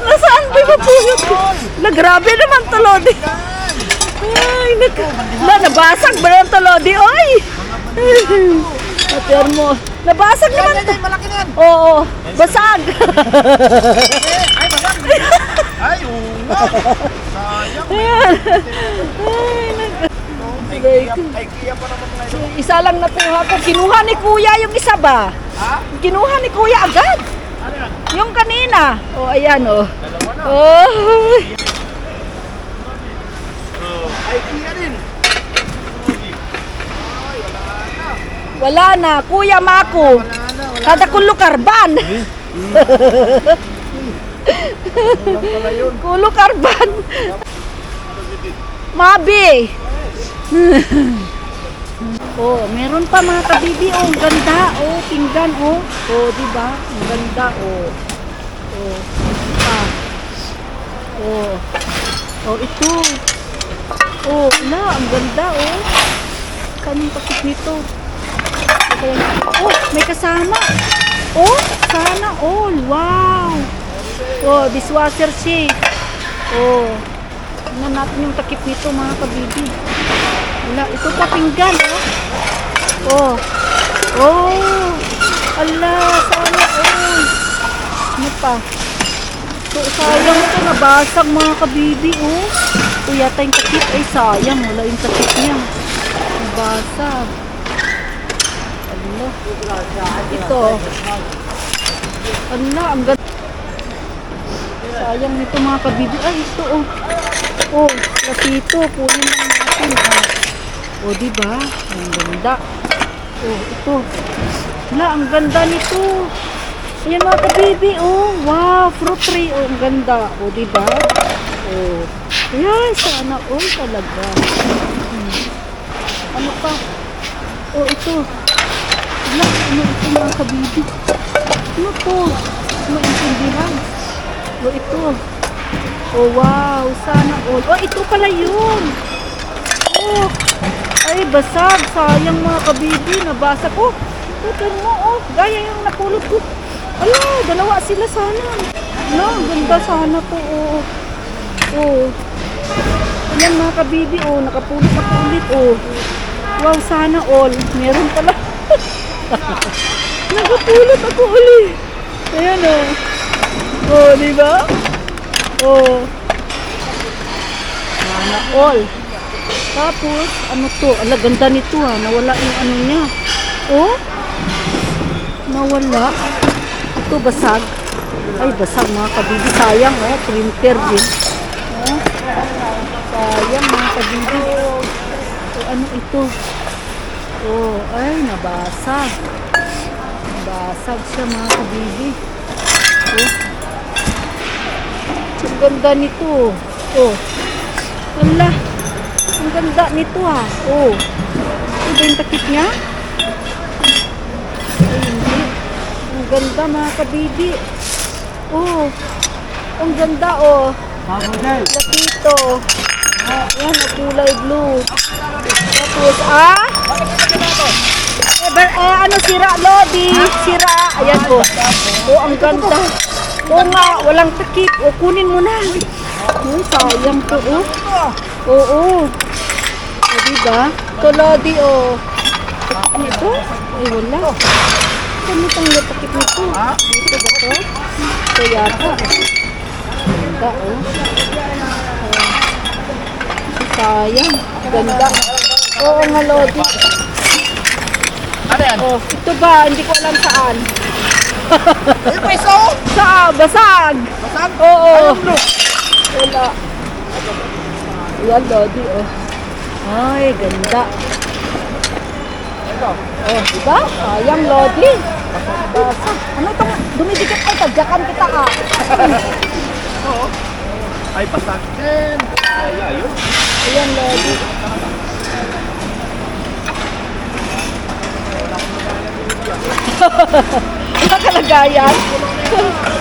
Nasaan ba yung mapulot ko? Grabe naman to, Lodi. Ay, nabasag ba yung to, Lodi? Ay! Ater mo. Nabasag naman to. Malaki na yan. Oo, basag. Ay, basag. Ay, oo nga. Sayang. Ay, kaya pa naman ngayon. Isa lang nakuha ko. Kinuha ni Kuya yung isa ba? Ha? Kinuha ni Kuya agad. Ano yan? Yung kanina. Oh, ayan oh. Dalawa na. Oh. Ay, kaya din. Wala na. Kuya Mako. Kada kulo karban. Kulo karban. Mabi. Oh, meron pa mga kabibi. Oh, ang ganda. Oh, pinggan. Oh, oh, diba? Ang ganda. Oh. Oh. Ah. Oh. Oh, ito. Oh, na, ang ganda. Oh. Kanong pakit nito? Oh, may kasama. Oh, sana all. Wow. Oh, dishwasher sheet. Oh. Tingnan natin yung takip nito mga kabibi. Wala, ito pa pinggan, oh. Oh. Oh. Ala, sana all. Ano pa? So, sayang ito, nabasag mga kabibi, oh. Ito yata yung takip. Ay, sayang. Wala yung takip niya. Nabasag. Ito. Ala, ang ganda. Sayang nito mga kabibi. Ay, ito oh. Oh, latito. Kunin lang natin. Oh, diba? Ang ganda. Oh, ito. Ala, ang ganda nito. Ayan mga kabibi. Oh, wow. Fruit tree. Oh, ang ganda. Oh, diba? Oh. Ayan, sana all talaga. Ano pa? Oh, ito. Wala, ano ito mga kabibi? Ano to? Maintindihan. O ito. Oh wow, sana all. Oh, ito pala yun. Oh, ay basag. Sayang mga kabibi. Nabasag. Oh, ito mo. Oh, gaya yung napulot ko. Ala, dalawa sila sana. Ala, ganda sana to. Oh, oh. Ayan mga kabibi. Oh, nakapulot ako ulit. Oh, wow, sana all. Meron pala. Nakapulot ako ulit. Ayan o. Oh, diba? Oh. Sana all. Tapos, ano to? Ala, ganda nito ha. Nawala yung ano niya. Oh. Nawala. Ito, basag. Ay, basag mga kabibi. Sayang oh. Printer din. Oh. Sayang mga kabibi. Oh, ano ito? Oh, ay, nabasag. Nabasag siya mga kabibi. Oh. Ang ganda nito. Oh. Wala. Ang ganda nito ha. Oh. Ito ba yung takip niya? Ay, hindi. Ang ganda mga kabibi. Oh. Ang ganda oh. Latito. Yan, kulay blue. Tapos, ano, sira, Lodi. Sira. Ayan po. Oh, ang ganda. Oo nga, walang takip. O, kunin mo na. Oh, sayang po, oh. Oo. O, diba? Ito, Lodi, oh. Takip nito? Ay, wala. Saan itong takip nito? Dito ba ito? Ito yata. Ganda, oh. Sayang. Ganda. Oo nga, Lodi. Ano yan? Oh, ito ba? Hindi ko alam saan. Ay, pwesto! Saan? Basag. Basag? Oo. Ano? Wala. Ayan, Lodi, oh. Ay, ganda. Ito. Oh, diba? Sayang, Lodi. Basag. Ano itong dumidikit? Ay, tadyakan kita, ah. Oo. Ay, basag din. Ay, ayun. Ayan, Lodi. Ano kalagayan?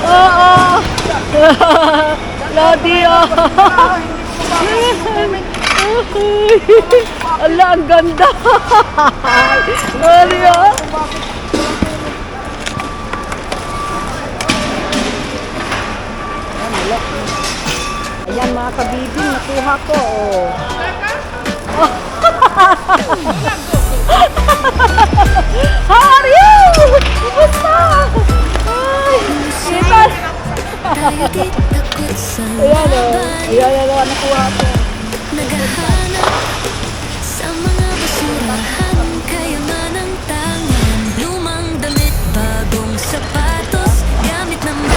Oo. Lodi, oh. Ala, ang ganda. Lodi, oh. Yan mga kabibing, nakuha ko. Oh. Oh. How are you? Kumusta? Ay, kita. Ayan o. Ayan o, nakuha ko. Naghahanap sa mga basurahan, kayaman ng tangan, lumang damit, bagong sapatos, gamit naman,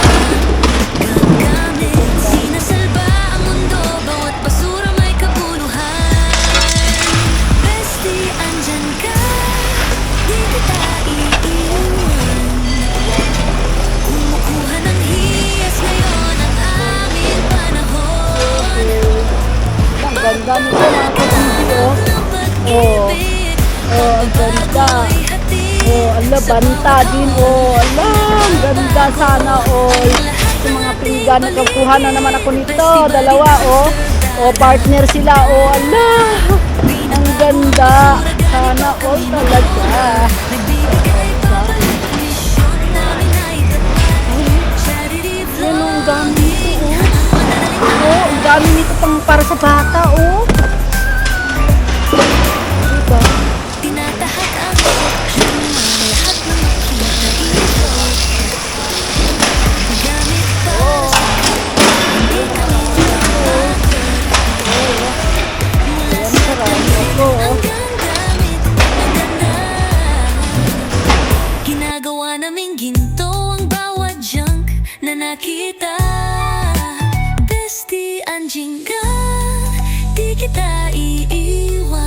gagamit, sinasalba ang mundo, bawat basura may kabuluhan. Bestie, andyan ka, di kita iiwan. Kumukuha ng hiyas ngayon ang aming panahon. Ang ganda nito mga kabibing, oh. Oh. Oh, ang ganda. Oh, ala, banta din. Oh, ala, ang ganda sana all. Sa mga pinggan, nagkakuha na naman ako nito. Dalawa, oh. Oh, partner sila. Oh, ala. Ang ganda. Sana all talaga. Yan, oh, ang dami nito, oh. Oh, ang dami nito pang para sa bata, oh. Diba? Tinatahak ang opsyon, lahat ng makita ito. Gamit para sa hindi ka mawawala. Mula sa Ito, oh. hanggang gamit, maganda. Ginagawa naming ginto ang bawat junk na nakita. Bestie, anjing ka, di kita iiwan.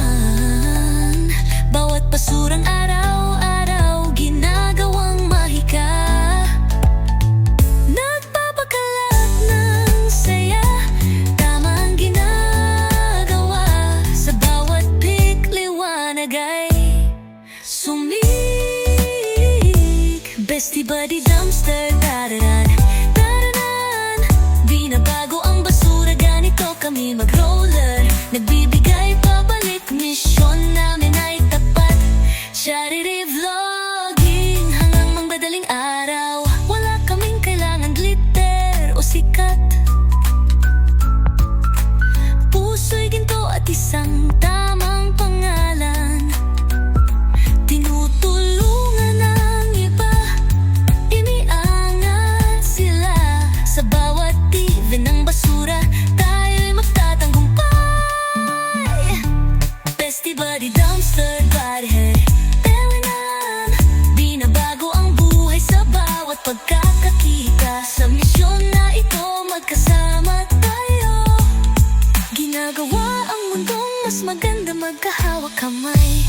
Bawat basurang araw-araw ginagawang mahika. Nagpapakalat ng saya, tama ang ginagawa. Sa bawat pik, liwanag ay sumik. Bestie, buddy, dumpster, dararan, dararan. Binabago ang basura, ganito kami mag-roller. Nagbibigay pabalik, misyon namin ay tapat. Charity vlogging hanggang madaling araw. Wala kaming kailangan glitter o sikat. Puso'y ginto at isang tamang pangalan. Tinutulungan ng iba, iniangat sila. Sa bawat even ng basura, tayo'y magtatagumpay. Bestie, buddy, dumpster, bodyhead, Pelinan. Binabago ang buhay sa bawat pagkakakita. Sa misyon na ito, magkasama tayo. Ginagawa ang mundong mas maganda, magkahawak kamay.